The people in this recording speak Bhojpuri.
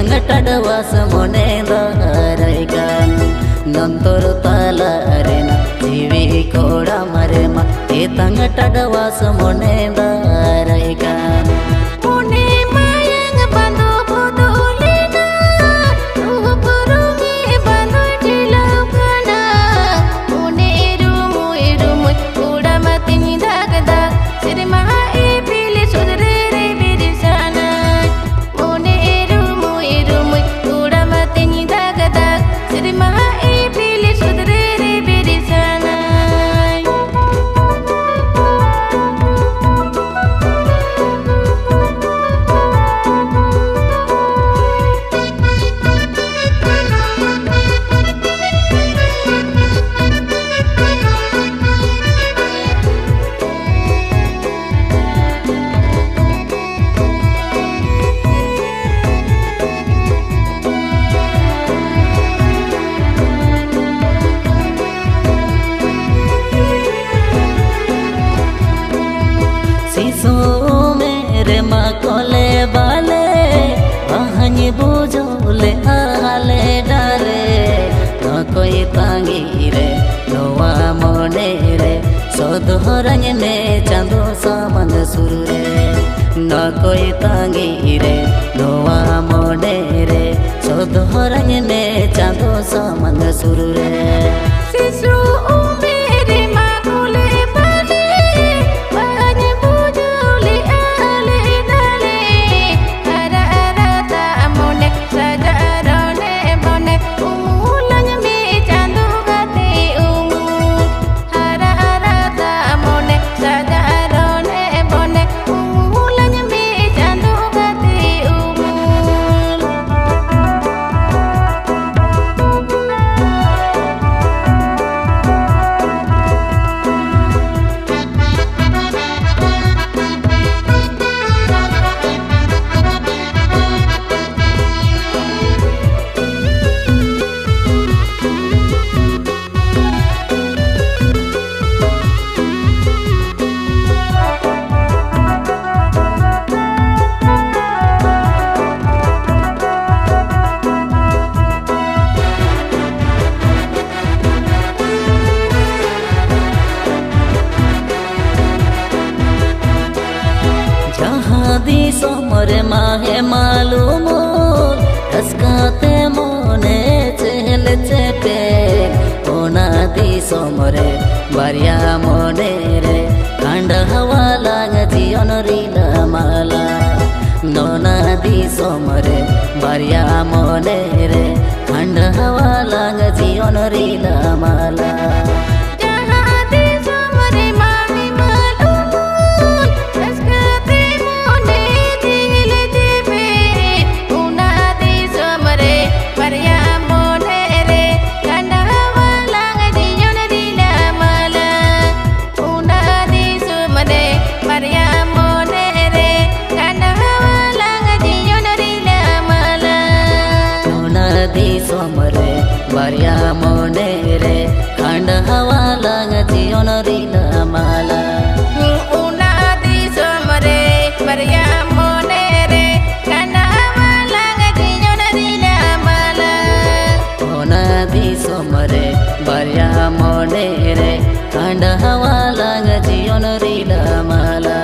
tangatadwas mone daraikan nantor talarena jiwi koda marema e tangatadwas mone daraikan mone mayang bando bodolena ruhurungi bando dilaukana mone irumu koda matini dagda sirma e pili sudre re birisana mone irumu koda matini dagda sirma e pili sudre re birisana मेरे मकोले बाले बहनी बुझोले आले डारे न कोई तांगी रे नोआ मोने रे सोधरंग ने चांदो सामन सुर रे न कोई तांगी रे नोआ मोने रे सोधरंग ने चांदो सामन सुर रे सिसु मेरे मकोले बाले बहनी बुझोले आले डाले ara ara ta mone sajarone bone umulang me chandu gate ara ara ta mone sajarone bone umulang me chandu gate दी सोमरे माहे मालूम रसकाते मोने चहल चेपे ओना दी सोमरे बारिया मोने रे खंड हवा लाग जियन रीला माला नोना दी सोमरे बारिया मोने रे खंड हवा लाग जियन रीला माला सोमरे बारिया मोने रे खंड हवा लाग जियन रीला माला una di somre baria monere kana malang jiyon rila mala ओना दी सोमरे बारिया मोने रे खंड हवा लाग जियन रीला माला।